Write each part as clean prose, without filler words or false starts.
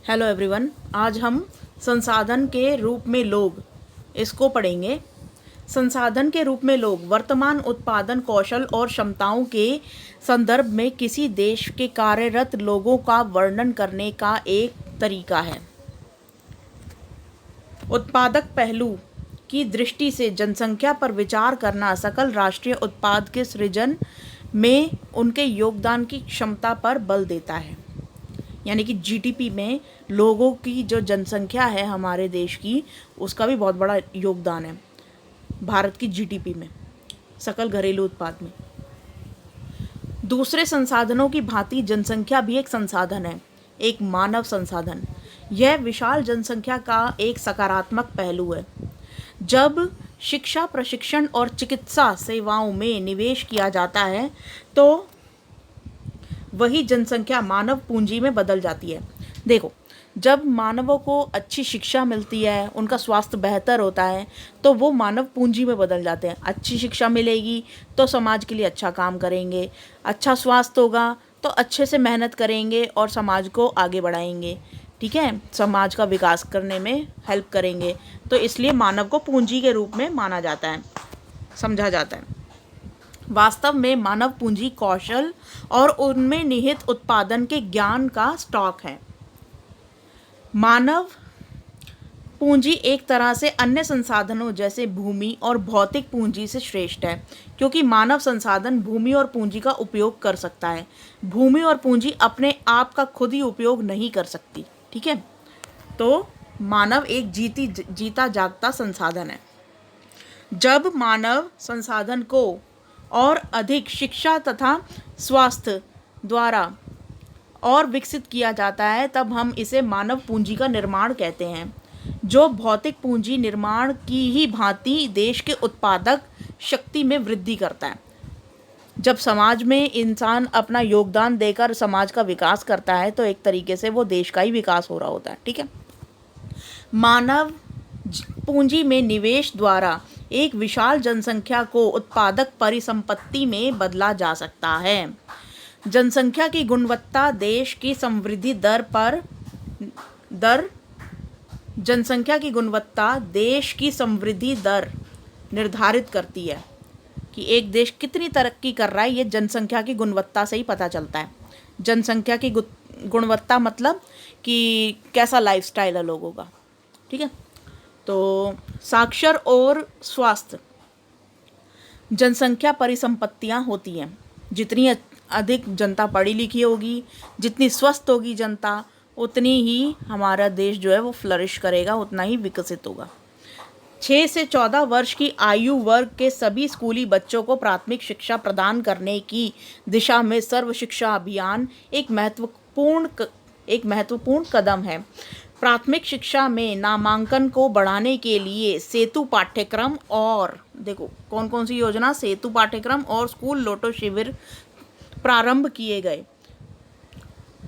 Hello everyone, आज हम संसाधन के रूप में लोग इसको पढ़ेंगे। संसाधन के रूप में लोग वर्तमान उत्पादन कौशल और क्षमताओं के संदर्भ में किसी देश के कार्यरत लोगों का वर्णन करने का एक तरीका है। उत्पादक पहलू की दृष्टि से जनसंख्या पर विचार करना सकल राष्ट्रीय उत्पाद के सृजन में उनके योगदान की क्षमता पर बल देता है। यानी कि जीडीपी में लोगों की जो जनसंख्या है हमारे देश की, उसका भी बहुत बड़ा योगदान है भारत की जीडीपी में, सकल घरेलू उत्पाद में। दूसरे संसाधनों की भांति जनसंख्या भी एक संसाधन है, एक मानव संसाधन। यह विशाल जनसंख्या का एक सकारात्मक पहलू है। जब शिक्षा, प्रशिक्षण और चिकित्सा सेवाओं में निवेश किया जाता है तो वही जनसंख्या मानव पूंजी में बदल जाती है। देखो, जब मानवों को अच्छी शिक्षा मिलती है, उनका स्वास्थ्य बेहतर होता है, तो वो मानव पूंजी में बदल जाते हैं। अच्छी शिक्षा मिलेगी तो समाज के लिए अच्छा काम करेंगे, अच्छा स्वास्थ्य होगा तो अच्छे से मेहनत करेंगे और समाज को आगे बढ़ाएंगे। ठीक है, समाज का विकास करने में हेल्प करेंगे। तो इसलिए मानव को पूंजी के रूप में माना जाता है, समझा जाता है। वास्तव में मानव पूंजी कौशल और उनमें निहित उत्पादन के ज्ञान का स्टॉक है। मानव पूंजी एक तरह से अन्य संसाधनों जैसे भूमि और भौतिक पूंजी से श्रेष्ठ है, क्योंकि मानव संसाधन भूमि और पूंजी का उपयोग कर सकता है। भूमि और पूंजी अपने आप का खुद ही उपयोग नहीं कर सकती। ठीक है, तो मानव एक जीता जागता संसाधन है। जब मानव संसाधन को और अधिक शिक्षा तथा स्वास्थ्य द्वारा और विकसित किया जाता है, तब हम इसे मानव पूंजी का निर्माण कहते हैं, जो भौतिक पूंजी निर्माण की ही भांति देश के उत्पादक शक्ति में वृद्धि करता है। जब समाज में इंसान अपना योगदान देकर समाज का विकास करता है तो एक तरीके से वो देश का ही विकास हो रहा होता है। ठीक है, मानव पूंजी में निवेश द्वारा एक विशाल जनसंख्या को उत्पादक परिसंपत्ति में बदला जा सकता है। जनसंख्या की गुणवत्ता देश की समृद्धि जनसंख्या की गुणवत्ता देश की समृद्धि दर निर्धारित करती है कि एक देश कितनी तरक्की कर रहा है। ये जनसंख्या की गुणवत्ता से ही पता चलता है। जनसंख्या की गुणवत्ता मतलब कि कैसा लाइफस्टाइल है लोगों का। ठीक है, तो साक्षर और स्वास्थ्य जनसंख्या परिसंपत्तियां होती हैं। जितनी अधिक जनता पढ़ी लिखी होगी, जितनी स्वस्थ होगी जनता, उतनी ही हमारा देश जो है वो फ्लरिश करेगा, उतना ही विकसित होगा। 6 से 14 वर्ष की आयु वर्ग के सभी स्कूली बच्चों को प्राथमिक शिक्षा प्रदान करने की दिशा में सर्व शिक्षा अभियान एक महत्वपूर्ण कदम है। प्राथमिक शिक्षा में नामांकन को बढ़ाने के लिए सेतु पाठ्यक्रम और देखो कौन कौन सी योजना, सेतु पाठ्यक्रम और स्कूल लोटो शिविर प्रारंभ किए गए।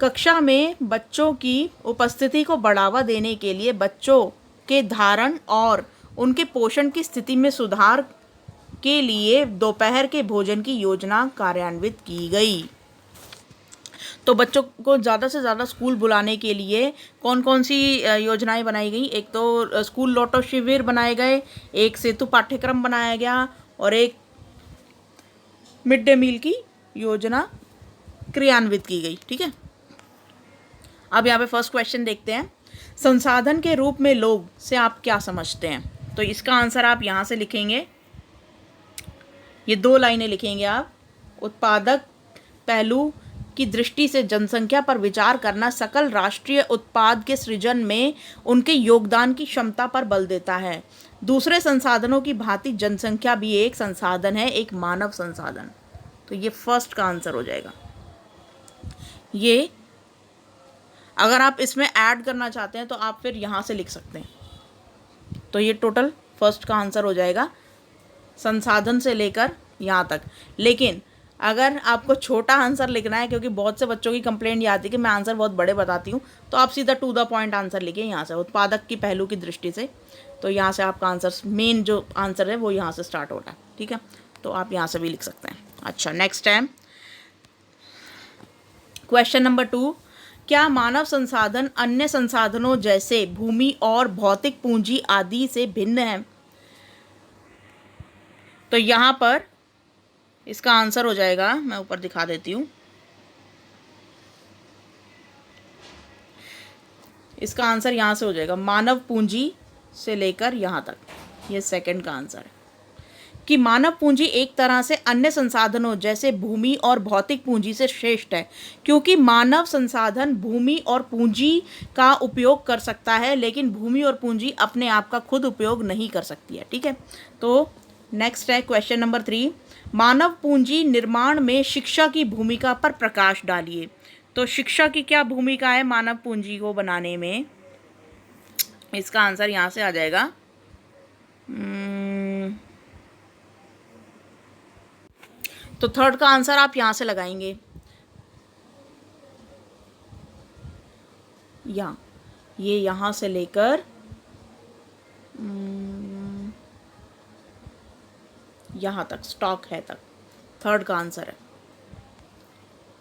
कक्षा में बच्चों की उपस्थिति को बढ़ावा देने के लिए बच्चों के धारण और उनके पोषण की स्थिति में सुधार के लिए दोपहर के भोजन की योजना कार्यान्वित की गई। तो बच्चों को ज़्यादा से ज़्यादा स्कूल बुलाने के लिए कौन कौन सी योजनाएं बनाई गई? एक तो स्कूल लोटो शिविर बनाए गए, एक सेतु पाठ्यक्रम बनाया गया और एक मिड डे मील की योजना क्रियान्वित की गई। ठीक है, अब यहाँ पे फर्स्ट क्वेश्चन देखते हैं। संसाधन के रूप में लोग से आप क्या समझते हैं? तो इसका आंसर आप यहाँ से लिखेंगे, ये 2 लाइनें लिखेंगे आप। उत्पादक पहलू की दृष्टि से जनसंख्या पर विचार करना सकल राष्ट्रीय उत्पाद के सृजन में उनके योगदान की क्षमता पर बल देता है। दूसरे संसाधनों की भांति जनसंख्या भी एक संसाधन है, एक मानव संसाधन। तो ये फर्स्ट का आंसर हो जाएगा। ये अगर आप इसमें ऐड करना चाहते हैं तो आप फिर यहाँ से लिख सकते हैं। तो ये टोटल फर्स्ट का आंसर हो जाएगा, संसाधन से लेकर यहाँ तक। लेकिन अगर आपको छोटा आंसर लिखना है, क्योंकि बहुत से बच्चों की कंप्लेंट ये आती है कि मैं आंसर बहुत बड़े बताती हूँ, तो आप सीधा टू द पॉइंट आंसर लिखिए यहाँ से, उत्पादक की पहलू की दृष्टि से। तो यहाँ से आपका आंसर, मेन जो आंसर है वो यहाँ से स्टार्ट हो रहा है। ठीक है, तो आप यहाँ से भी लिख सकते हैं। अच्छा, नेक्स्ट है क्वेश्चन नंबर 2 क्या मानव संसाधन अन्य संसाधनों जैसे भूमि और भौतिक पूंजी आदि से भिन्न है? तो यहाँ पर इसका आंसर हो जाएगा, मैं ऊपर दिखा देती हूँ, इसका आंसर यहाँ से हो जाएगा, मानव पूंजी से लेकर यहाँ तक, ये सेकंड का आंसर है कि मानव पूंजी एक तरह से अन्य संसाधनों जैसे भूमि और भौतिक पूंजी से श्रेष्ठ है, क्योंकि मानव संसाधन भूमि और पूंजी का उपयोग कर सकता है, लेकिन भूमि और पूंजी अपने आप का खुद उपयोग नहीं कर सकती है। ठीक है, तो नेक्स्ट है क्वेश्चन नंबर 3, मानव पूंजी निर्माण में शिक्षा की भूमिका पर प्रकाश डालिए। तो शिक्षा की क्या भूमिका है मानव पूंजी को बनाने में? इसका आंसर यहाँ से आ जाएगा, तो थर्ड का आंसर आप यहाँ से लगाएंगे, ये यहाँ से लेकर यहाँ तक, स्टॉक है तक, थर्ड का आंसर है।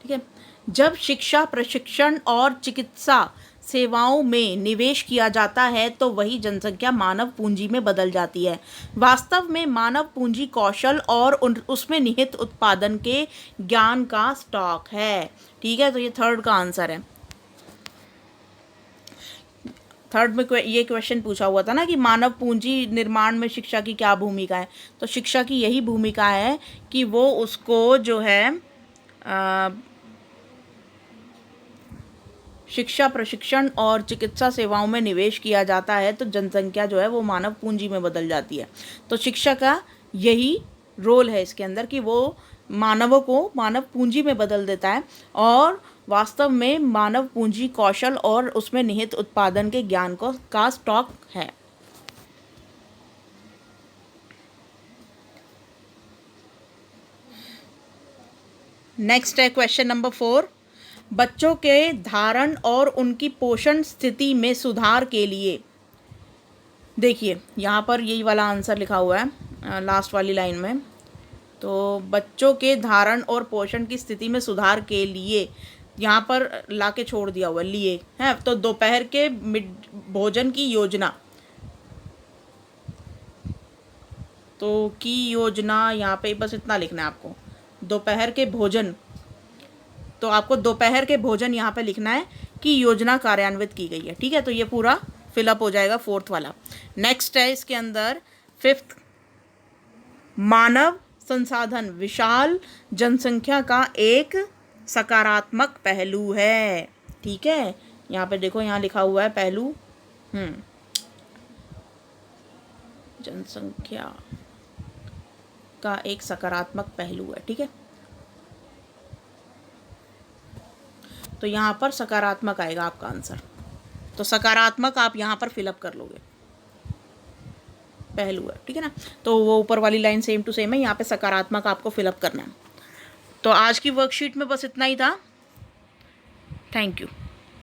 ठीक है, जब शिक्षा, प्रशिक्षण और चिकित्सा सेवाओं में निवेश किया जाता है तो वही जनसंख्या मानव पूंजी में बदल जाती है। वास्तव में मानव पूंजी कौशल और उसमें निहित उत्पादन के ज्ञान का स्टॉक है। ठीक है, तो ये थर्ड का आंसर है। थर्ड में ये क्वेश्चन पूछा हुआ था ना कि मानव पूंजी निर्माण में शिक्षा की क्या भूमिका है, तो शिक्षा की यही भूमिका है कि वो उसको जो है शिक्षा, प्रशिक्षण और चिकित्सा सेवाओं में निवेश किया जाता है तो जनसंख्या जो है वो मानव पूंजी में बदल जाती है। तो शिक्षा का यही रोल है इसके अंदर कि वो मानवों को मानव पूंजी में बदल देता है और वास्तव में मानव पूंजी कौशल और उसमें निहित उत्पादन के ज्ञान का स्टॉक है। नेक्स्ट है क्वेश्चन नंबर 4, बच्चों के धारण और उनकी पोषण स्थिति में सुधार के लिए, देखिए यहाँ पर यही वाला आंसर लिखा हुआ है लास्ट वाली लाइन में, तो बच्चों के धारण और पोषण की स्थिति में सुधार के लिए यहाँ पर ला के छोड़ दिया हुआ लिए है, तो दोपहर के भोजन की योजना, तो की योजना यहाँ पे बस इतना लिखना है आपको, दोपहर के भोजन, तो आपको दोपहर के भोजन यहाँ पे लिखना है कि योजना कार्यान्वित की गई है। ठीक है, तो ये पूरा फिलअप हो जाएगा फोर्थ वाला। नेक्स्ट है इसके अंदर फिफ्थ, मानव संसाधन विशाल जनसंख्या का एक सकारात्मक पहलू है। ठीक है, यहाँ पे देखो, यहाँ लिखा हुआ है पहलू, जनसंख्या का एक सकारात्मक पहलू है। ठीक है, तो यहाँ पर सकारात्मक आएगा आपका आंसर, तो सकारात्मक आप यहाँ पर फिलअप कर लोगे, पहलू है। ठीक है ना, तो वो ऊपर वाली लाइन सेम टू सेम है, यहाँ पे सकारात्मक आपको फिलअप करना है। तो आज की वर्कशीट में बस इतना ही था। Thank you.